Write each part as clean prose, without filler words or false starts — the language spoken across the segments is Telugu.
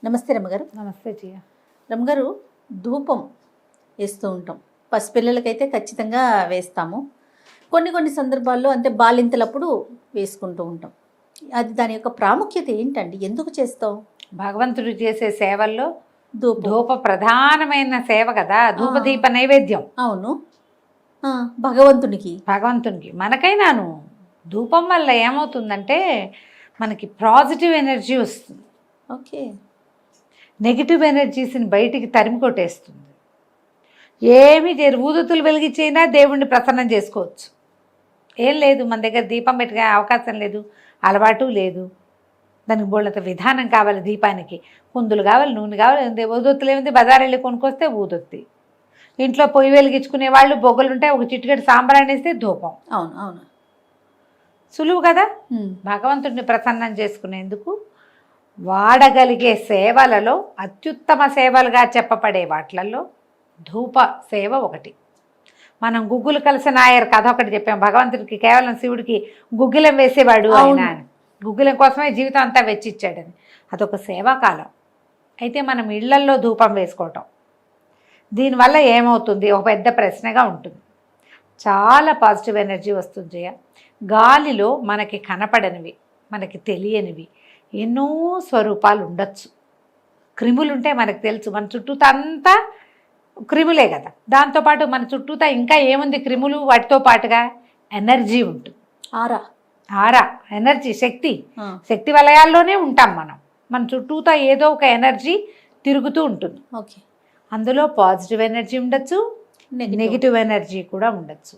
నమస్తే రమ్మగారు. నమస్తే జియ. రమ్మగారు, ధూపం వేస్తూ ఉంటాం. పసిపిల్లలకైతే ఖచ్చితంగా వేస్తాము. కొన్ని సందర్భాల్లో అంటే బాలింతలప్పుడు వేసుకుంటూ ఉంటాం. అది దాని యొక్క ప్రాముఖ్యత ఏంటండి? ఎందుకు చేస్తాం? భగవంతుడు చేసే సేవల్లో ధూపం. ధూప ప్రధానమైన సేవ కదా, ధూపదీప నైవేద్యం. అవును. భగవంతునికి మనకైనాను ధూపం వల్ల ఏమవుతుందంటే మనకి పాజిటివ్ ఎనర్జీ వస్తుంది. ఓకే. నెగిటివ్ ఎనర్జీస్ని బయటికి తరిమి కొట్టేస్తుంది. ఏమి ఊదుతులు వెలిగించైనా దేవుణ్ణి ప్రసన్నం చేసుకోవచ్చు. ఏం లేదు, మన దగ్గర దీపం పెట్టుకునే అవకాశం లేదు, అలవాటు లేదు. దానికి బోళ్ళంత విధానం కావాలి. దీపానికి కుందులు కావాలి, నూనె కావాలి. ఊదొత్తులు ఏముంది, బజార్ వెళ్ళి కొనుక్కొస్తే ఊదొత్తి. ఇంట్లో పొయ్యి వెలిగించుకునే వాళ్ళు బొగ్గలు ఉంటాయి, ఒక చిటికెడు సాంబ్రాణి వేస్తే ధూపం. అవును అవును, సులువు కదా. భగవంతుడిని ప్రసన్నం చేసుకునేందుకు వాడగలిగే సేవలలో అత్యుత్తమ సేవలుగా చెప్పబడే వాటిలలో ధూప సేవ ఒకటి. మనం గుగ్గులు కలిసి నాయర్ కథ ఒకటి చెప్పాం. భగవంతుడికి కేవలం శివుడికి గుగ్గిలం వేసేవాడు ఆయన, గుగ్గిలం కోసమే జీవితం అంతా వెచ్చిచ్చాడని. అదొక సేవాకాలం. అయితే మనం ఇళ్లల్లో ధూపం వేసుకోవటం దీనివల్ల ఏమవుతుంది, ఒక పెద్ద ప్రశ్నగా ఉంటుంది. చాలా పాజిటివ్ ఎనర్జీ వస్తుంది జయ. గాలిలో మనకి కనపడనివి, మనకి తెలియనివి ఎన్నో స్వరూపాలు ఉండొచ్చు. క్రిములుంటే మనకు తెలుసు, మన చుట్టూతా అంతా క్రిములే కదా. దాంతోపాటు మన చుట్టూతా ఇంకా ఏముంది క్రిములు, వాటితో పాటుగా ఎనర్జీ ఉంటుంది. ఆరా ఎనర్జీ, శక్తి వలయాల్లోనే ఉంటాం మనం. మన చుట్టూతా ఏదో ఒక ఎనర్జీ తిరుగుతూ ఉంటుంది. ఓకే. అందులో పాజిటివ్ ఎనర్జీ ఉండొచ్చు, నెగిటివ్ ఎనర్జీ కూడా ఉండొచ్చు.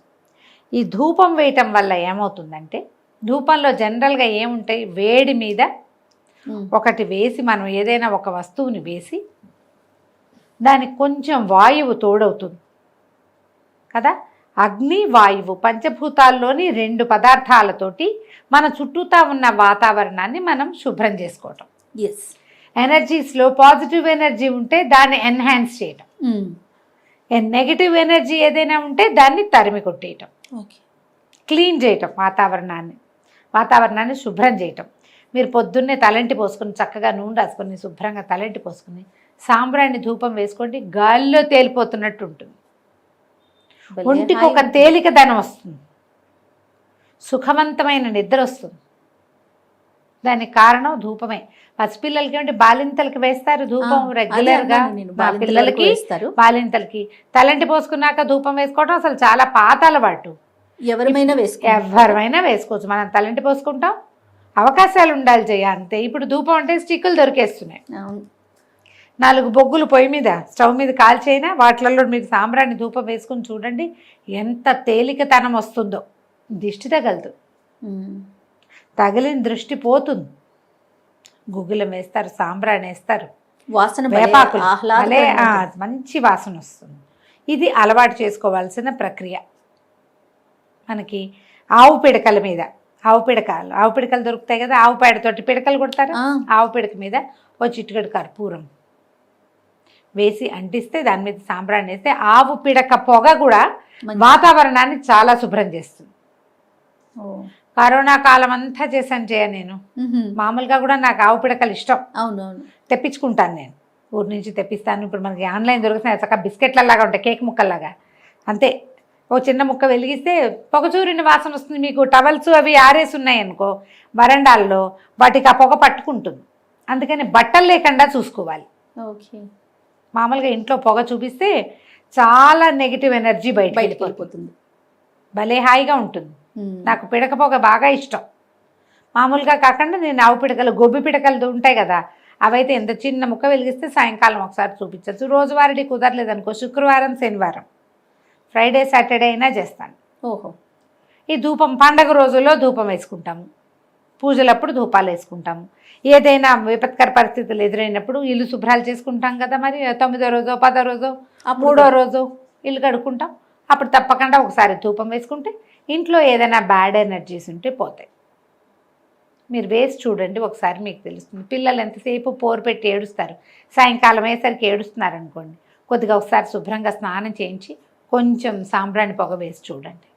ఈ ధూపం వేయటం వల్ల ఏమవుతుందంటే, ధూపంలో జనరల్గా ఏముంటాయి, వేడి మీద ఒకటి వేసి, మనం ఏదైనా ఒక వస్తువుని వేసి దానికి కొంచెం వాయువు తోడవుతుంది కదా. అగ్ని, వాయువు పంచభూతాల్లోని రెండు పదార్థాలతోటి మన చుట్టూతా ఉన్న వాతావరణాన్ని మనం శుభ్రం చేసుకోవటం. ఎస్. ఎనర్జీస్లో పాజిటివ్ ఎనర్జీ ఉంటే దాన్ని ఎన్హాన్స్ చేయటం, నెగిటివ్ ఎనర్జీ ఏదైనా ఉంటే దాన్ని తరిమి కొట్టేయటం, క్లీన్ చేయటం, వాతావరణాన్ని శుభ్రం చేయటం. మీరు పొద్దున్నే తలంటి పోసుకొని చక్కగా నూనె రాసుకొని శుభ్రంగా తలంటి పోసుకుని సాంబ్రాణి ధూపం వేసుకోండి, గాలిలో తేలిపోతున్నట్టు ఉంటుంది. ఒంటికి ఒక తేలికదనం వస్తుంది, సుఖవంతమైన నిద్ర వస్తుంది. దానికి కారణం ధూపమే. పసిపిల్లలకి అంటే బాలింతలకి వేస్తారు ధూపం రెగ్యులర్గా. పిల్లలకి బాలింతలకి తలంటి పోసుకున్నాక ధూపం వేసుకోవడం అసలు చాలా పాత అలవాటు. ఎవరైనా వేసుకోవచ్చు. మనం తలంటి పోసుకుంటాం, అవకాశాలు ఉండాలి జయ, అంతే. ఇప్పుడు ధూపం అంటే స్టిక్కులు దొరికేస్తున్నాయి. 4 బొగ్గులు పొయ్యి మీద స్టవ్ మీద కాల్చైనా వాటిలలో మీరు సాంబ్రాణి ధూపం వేసుకుని చూడండి, ఎంత తేలికతనం వస్తుందో. దిష్టి తగలదు, తగిలిన దృష్టి పోతుంది. గుగ్గులం వేస్తారు, సాంబ్రాణి వేస్తారు, వాసన వేపాకులు, మంచి వాసన వస్తుంది. ఇది అలవాటు చేసుకోవాల్సిన ప్రక్రియ. మనకి ఆవు పిడకల మీద, ఆవు పిడకలు దొరుకుతాయి కదా, ఆవు పేడతోటి పిడకలు కొడతారు. ఆవు పిడక మీద ఓ చిటికెడు కర్పూరం వేసి అంటిస్తే, దాని మీద సాంబ్రాణి వేస్తే ఆవు పిడక పొగ కూడా వాతావరణాన్ని చాలా శుభ్రం చేస్తుంది. కరోనా కాలం అంతా చేశాను జయ నేను. మామూలుగా కూడా నాకు ఆవు పిడకలు ఇష్టం. అవునవును, తెప్పించుకుంటాను నేను, ఊరి నుంచి తెప్పిస్తాను. ఇప్పుడు మనకి ఆన్లైన్ దొరుకుతున్నాయి చక్కగా, బిస్కెట్లలాగా ఉంటాయి, కేక్ ముక్కల్లాగా. అంతే, ఓ చిన్న ముక్క వెలిగిస్తే పొగచూరిన వాసన వస్తుంది. మీకు టవల్స్ అవి ఆరేసి ఉన్నాయి అనుకో వరండాల్లో, వాటికి ఆ పొగ పట్టుకుంటుంది. అందుకని బట్టలు లేకుండా చూసుకోవాలి. ఓకే. మామూలుగా ఇంట్లో పొగ చూపిస్తే చాలా నెగిటివ్ ఎనర్జీ బయటకు వెళ్ళిపోతుంది. భలే హాయిగా ఉంటుంది. నాకు పిడక పొగ బాగా ఇష్టం. మామూలుగా కాకుండా నేను ఆవు పిడకలు, గొబ్బి పిడకలు ఉంటాయి కదా, అవైతే ఎంత చిన్న ముక్క వెలిగిస్తే సాయంకాలం ఒకసారి చూపించవచ్చు. రోజువారీ కుదరలేదు అనుకో, శుక్రవారం, శనివారం, ఫ్రైడే, సాటర్డే అయినా చేస్తాను. ఓహో. ఈ ధూపం పండగ రోజుల్లో ధూపం వేసుకుంటాము, పూజలప్పుడు ధూపాలు వేసుకుంటాము. ఏదైనా విపత్కర పరిస్థితులు ఎదురైనప్పుడు ఇల్లు శుభ్రాలు చేసుకుంటాం కదా, మరి 9వ రోజో 10వ రోజో 3వ రోజు ఇల్లు కడుక్కుంటాం. అప్పుడు తప్పకుండా ఒకసారి ధూపం వేసుకుంటే ఇంట్లో ఏదైనా బ్యాడ్ ఎనర్జీస్ ఉంటే పోతాయి. మీరు వేసి చూడండి, ఒకసారి మీకు తెలుస్తుంది. పిల్లలు ఎంతసేపు పోరు పెట్టి ఏడుస్తారు, సాయంకాలం అయ్యేసరికి ఏడుస్తున్నారు అనుకోండి, కొద్దిగా ఒకసారి శుభ్రంగా స్నానం చేయించి కొంచెం సాంబ్రాణి పొగ వేసి చూడండి.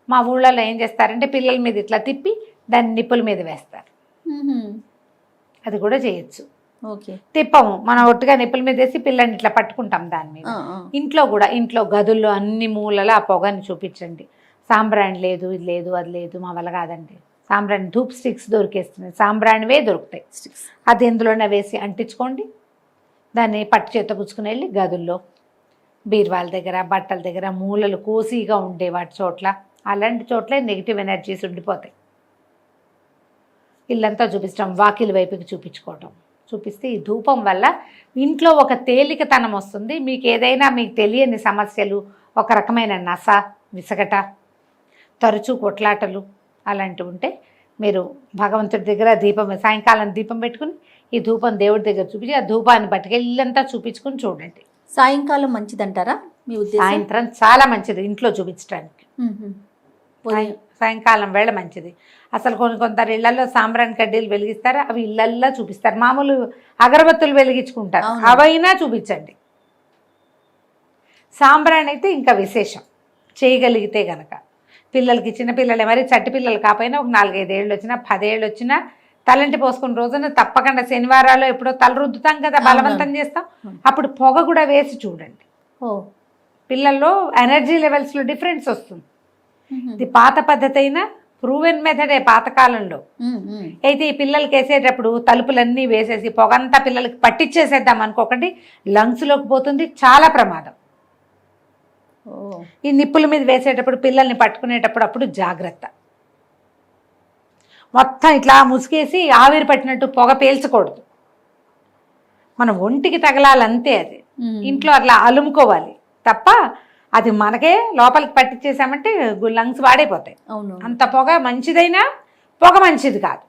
మా ఊళ్ళలో ఏం చేస్తారంటే పిల్లల మీద ఇట్లా తిప్పి దాన్ని నిప్పుల మీద వేస్తారు. అది కూడా చేయొచ్చు. ఓకే. తిప్పము, మనం ఒట్టుగా నిప్పుల మీద వేసి పిల్లని ఇట్లా పట్టుకుంటాం దాని మీద. ఇంట్లో కూడా, ఇంట్లో గదుల్లో అన్ని మూలలో ఆ పొగని చూపించండి. సాంబ్రాణి లేదు, ఇది లేదు, అది లేదు, మా వల్ల కాదండి. సాంబ్రాణి ధూప్ స్టిక్స్ దొరికేస్తున్నాయి, సాంబ్రాణివే దొరుకుతాయి, అది ఎందులోనే వేసి అంటించుకోండి. దాన్ని పట్టు చేత పుచ్చుకుని వెళ్ళి గదుల్లో, బీరువాల దగ్గర, బట్టల దగ్గర, మూలలు కోసిగా ఉండే వాటి చోట్ల, అలాంటి చోట్లే నెగిటివ్ ఎనర్జీస్ ఉండిపోతాయి. ఇల్లంతా చూపించడం, వాకిలి వైపుకి చూపించుకోవటం, చూపిస్తే ఈ ధూపం వల్ల ఇంట్లో ఒక తేలికతనం వస్తుంది. మీకు ఏదైనా మీకు తెలియని సమస్యలు, ఒక రకమైన నస, విసగట, తరచూ కొట్లాటలు అలాంటివి ఉంటే మీరు భగవంతుడి దగ్గర దీపం, సాయంకాలం దీపం పెట్టుకుని ఈ ధూపం దేవుడి దగ్గర చూపించి ఆ ధూపాన్ని పట్టుకెళ్ళి ఇల్లంతా చూపించుకుని చూడండి. సాయంకాలం మంచిదంటారా మీ ఉద్దేశం? సాయంత్రం చాలా మంచిది ఇంట్లో చూపించడానికి. సాయంకాలం వేళ మంచిది. అసలు కొందరు ఇళ్లలో సాంబ్రాణి కడ్డీలు వెలిగిస్తారు, అవి ఇళ్లల్లో చూపిస్తారు. మామూలు అగరబత్తులు వెలిగించుకుంటారు, అవైనా చూపించండి. సాంబ్రాణి అయితే ఇంకా విశేషం, చేయగలిగితే గనక. పిల్లలకి, చిన్నపిల్లలే, మరి చట్టి పిల్లలు కాకపోయినా ఒక 4-5 ఏళ్ళు వచ్చినా, 10 ఏళ్ళు వచ్చినా తలంటి పోసుకున్న రోజున తప్పకుండా శనివారాలు ఎప్పుడో తల రుద్దుతాం కదా, బలవంతం చేస్తాం, అప్పుడు పొగ కూడా వేసి చూడండి. పిల్లల్లో ఎనర్జీ లెవెల్స్లో డిఫరెన్స్ వస్తుంది. ఇది పాత పద్ధతి అయినా ప్రూవెన్ మెథడే పాతకాలంలో. అయితే ఈ పిల్లలకి వేసేటప్పుడు తలుపులన్నీ వేసేసి పొగంతా పిల్లలకి పట్టించేసేద్దాం అనుకోకండి, లంగ్స్లోకి పోతుంది, చాలా ప్రమాదం. ఈ నిప్పుల మీద వేసేటప్పుడు, పిల్లల్ని పట్టుకునేటప్పుడు అప్పుడు జాగ్రత్త. మొత్తం ఇట్లా ముసుగేసి ఆవిరి పట్టినట్టు పొగ పీల్చకూడదు, మనం ఒంటికి తగలాలంతే. అది ఇంట్లో అట్లా అలుముకోవాలి తప్ప అది మనకే లోపలికి పట్టించేసామంటే లంగ్స్ వాడైపోతాయి. అంత పొగ మంచిదైనా పొగ మంచిది కాదు,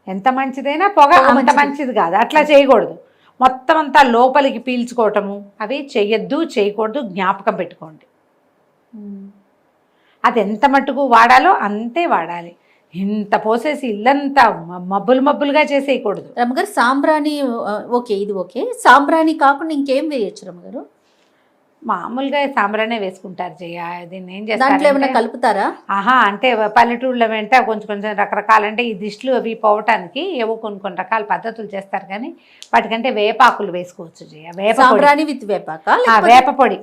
ఎంత మంచిదైనా పొగ అంత మంచిది కాదు. అట్లా చేయకూడదు, మొత్తం అంతా లోపలికి పీల్చుకోవటము అవి చెయ్యొద్దు, చేయకూడదు, జ్ఞాపకం పెట్టుకోండి. అది ఎంత మట్టుకు వాడాలో అంతే వాడాలి. ఇంత పోసేసి ఇల్లంతా మబ్బులుగా చేసేయకూడదు. రమ్మగారు సాంబ్రాణి ఓకే, ఇది ఓకే. సాంబ్రాణి కాకుండా ఇంకేం వేయచ్చు రమ్మగారు? మామూలుగా సాంబ్రాణి వేసుకుంటారు జయ. దీన్ని ఏం చేస్తారు, దాంట్లో ఏమైనా కలుపుతారా? అంటే పల్లెటూళ్ళ వెంట కొంచెం రకరకాల, అంటే ఈ దిష్టిలు అవి పోవటానికి ఏవో కొన్ని రకాల పద్ధతులు చేస్తారు, కానీ వాటికంటే వేపాకులు వేసుకోవచ్చు జయ. సాంబ్రాణి విత్ వేపాక, వేప పొడి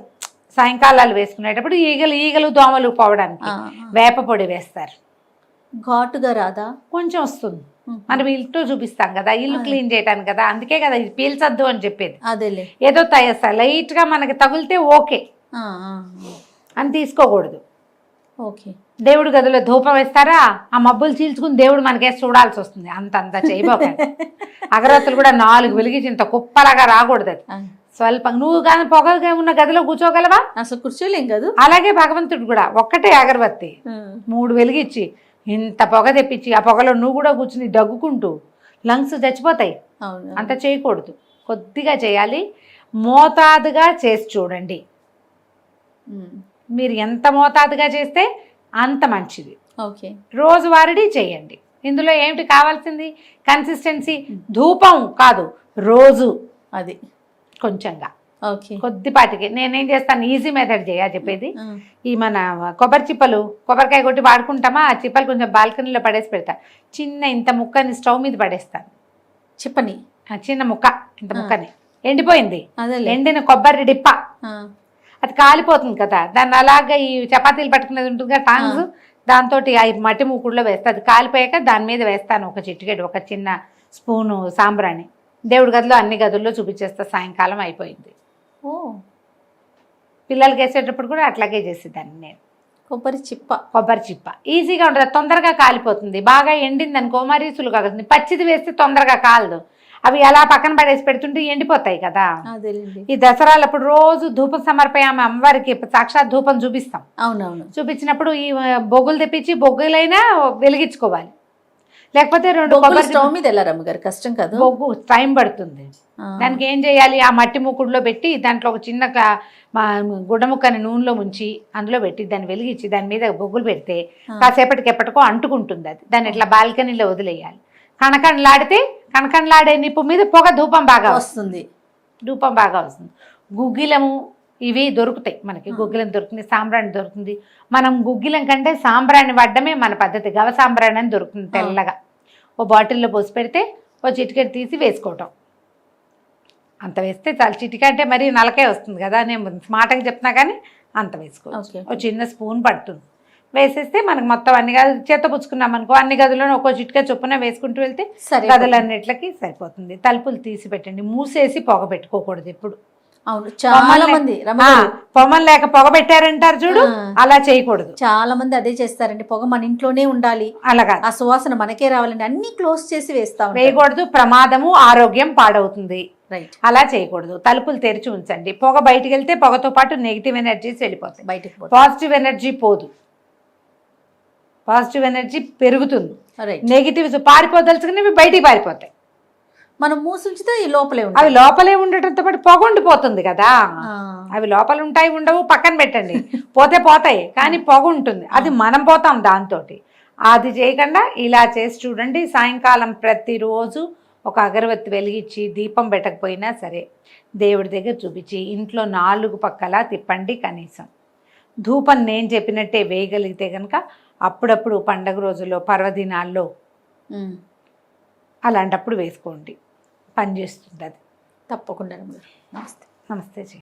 సాయంకాలాలు వేసుకునేటప్పుడు ఈగలు దోమలు పోవడానికి వేప పొడి వేస్తారు. ఘాటుగా రాదా? కొంచెం వస్తుంది, మనం ఇల్లు చూపిస్తాం కదా, ఇల్లు క్లీన్ చేయడానికి కదా, అందుకే కదా ఇది పీల్చద్దు అని చెప్పేది. అదేలే, ఏదో లైట్ గా మనకి తగిలితే ఓకే అని తీసుకోకూడదు. ఓకే. దేవుడి గదిలో ధూపం వేస్తారా, ఆ మబ్బులు చీల్చుకుని దేవుడు మనకేసి చూడాల్సి వస్తుంది. అంత చేయబోకండి. అగరత్తులు కూడా 4 వెలిగించి ఇంత కుప్పలాగా రాకూడదు. అది స్వల్పం, నువ్వు కానీ పొగగా ఉన్న గదిలో కూర్చోగలవా? అసలు కూర్చోలేం కదా. అలాగే భగవంతుడు కూడా ఒక్కటే అగరబత్తి 3 వెలిగించి ఇంత పొగ తెప్పించి ఆ పొగలో నువ్వు కూడా కూర్చుని దగ్గుకుంటూ లంగ్స్ చచ్చిపోతాయి. అంత చేయకూడదు, కొద్దిగా చేయాలి, మోతాదుగా చేసి చూడండి. మీరు ఎంత మోతాదుగా చేస్తే అంత మంచిది. ఓకే. రోజువారీ చేయండి. ఇందులో ఏమిటి కావాల్సింది? కన్సిస్టెన్సీ. ధూపం కాదు, రోజు అది కొంచెంగా, కొద్దిపాటికి. నేనేం చేస్తాను, ఈజీ మెథడ్ చెప్పేది. ఈ మన కొబ్బరి చిప్పలు, కొబ్బరికాయ కొట్టి వాడుకుంటామా, ఆ చిప్పలు కొంచెం బాల్కనీలో పడేసి పెడతా. చిన్న ఇంత ముక్కని స్టవ్ మీద పడేస్తాను, చిప్పని చిన్న ముక్క, ఇంత ముక్కని ఎండిపోయింది, ఎండిన కొబ్బరి డిప్ప, అది కాలిపోతుంది కదా, దాన్ని అలాగా ఈ చపాతీలు పట్టుకునేది ఉంటుంది కదా టాంగ్స్, దాంతో ఆ మట్టి మూకుడులో వేస్తా. అది కాలిపోయాక దాని మీద వేస్తాను ఒక చిటికెడు, ఒక చిన్న స్పూను సాంబ్రాణి. దేవుడి గదిలో అన్ని గదుల్లో చూపించేస్తా. సాయంకాలం అయిపోయింది. పిల్లలకి వేసేటప్పుడు కూడా అట్లాగే చేసేదాన్ని నేను. కొబ్బరి చిప్ప ఈజీగా ఉంటుంది, తొందరగా కాలిపోతుంది. బాగా ఎండింది అనుకో మరీ సులువుగా అవుతుంది. పచ్చిది వేస్తే తొందరగా కాలదు, అవి ఎలా పక్కన పడేసి పెడుతుంటే ఎండిపోతాయి కదా. ఈ దసరాలప్పుడు రోజు ధూపం సమర్పయామ అమ్మవారికి సాక్షాత్ ధూపం చూపిస్తాం. అవునవును. చూపించినప్పుడు ఈ బొగ్గులు తెప్పించి బొగ్గులైనా వెలిగించుకోవాలి, లేకపోతే 2 కొబ్బరి స్టవ్ మీద ఎలా రమ్మగారు, కష్టం కదా, బొగ్గు టైం పడుతుంది. దానికి ఏం చేయాలి, ఆ మట్టి మూకుడులో పెట్టి దాంట్లో ఒక చిన్న గుడ్డముక్కని నూనెలో ముంచి అందులో పెట్టి దాన్ని వెలిగించి దాని మీద బొగ్గులు పెడితే కాసేపటికి ఎప్పటికో అంటుకుంటుంది. అది దాన్ని ఇట్లా బాల్కనీలో వదిలేయాలి. కణకణలాడే నిప్పు మీద పొగ ధూపం బాగా వస్తుంది. గుగ్గిలము ఇవి దొరుకుతాయి మనకి, గుగ్గిలం దొరుకుతుంది, సాంబ్రాణి దొరుకుతుంది. మనం గుగ్గిలం కంటే సాంబ్రాణి వాడడమే మన పద్ధతి. గవ సాంబ్రాణి అని దొరుకుతుంది తెల్లగా, ఓ బాటిల్లో పోసి పెడితే ఓ చిటికెట్ తీసి వేసుకోవటం. అంత వేస్తే చాలా, చిటిక అంటే మరీ నలకే వస్తుంది కదా, నేను స్మార్ట్గా చెప్తున్నా కానీ అంత వేసుకోవచ్చు. Okay. ఒక చిన్న స్పూన్ పడుతుంది, వేసేస్తే మనకు మొత్తం అన్ని గదులు చేత పుచ్చుకున్నాం అనుకో, అన్ని గదులను ఒక్కో చిటిక చొప్పున వేసుకుంటూ వెళ్తే సరే. గదులన్నిట్లకి సరిపోతుంది. తలుపులు తీసి పెట్టండి, మూసేసి పొగ పెట్టుకోకూడదు ఎప్పుడు. అవును, చాలా మంది పొమ్మలు లేక పొగ పెట్టారంటారు చూడు, అలా చేయకూడదు. చాలా మంది అదే చేస్తారండి, పొగ మన ఇంట్లోనే ఉండాలి, అలాగా ఆ సువాసన మనకే రావాలండి, అన్ని క్లోజ్ చేసి వేస్తాం. వేయకూడదు, ప్రమాదము, ఆరోగ్యం పాడవుతుంది. రైట్, అలా చేయకూడదు. తలుపులు తెరిచి ఉంచండి. పొగ బయటికి వెళ్తే పొగతో పాటు నెగిటివ్ ఎనర్జీస్ వెళ్ళిపోతాయి, బయటికి పాజిటివ్ ఎనర్జీ పోదు, పాజిటివ్ ఎనర్జీ పెరుగుతుంది. రైట్, నెగిటివ్స్ పారిపోదలుచుకుని బయటికి పారిపోతాయి. మనం మూసుంచితే ఈ లోపలే ఉంటాయి. అవి లోపలే ఉండటంతో పాటు పొగ ఉండిపోతుంది కదా, అవి లోపల ఉంటాయి ఉండవు పక్కన పెట్టండి, పోతే పోతాయి, కానీ పొగ ఉంటుంది, అది మనం పోతాం దాంతో. అది చేయకుండా ఇలా చేసి చూడండి. సాయంకాలం ప్రతిరోజు ఒక అగరబత్తి వెలిగించి, దీపం పెట్టకపోయినా సరే దేవుడి దగ్గర చూపించి ఇంట్లో 4 పక్కలా తిప్పండి. కనీసం ధూపం నేను చెప్పినట్టే వేయగలిగితే కనుక అప్పుడప్పుడు పండగ రోజుల్లో, పర్వదినాల్లో అలాంటప్పుడు వేసుకోండి, పనిచేస్తుంది అది. తప్పకుండా. నమస్తే. నమస్తే జీ.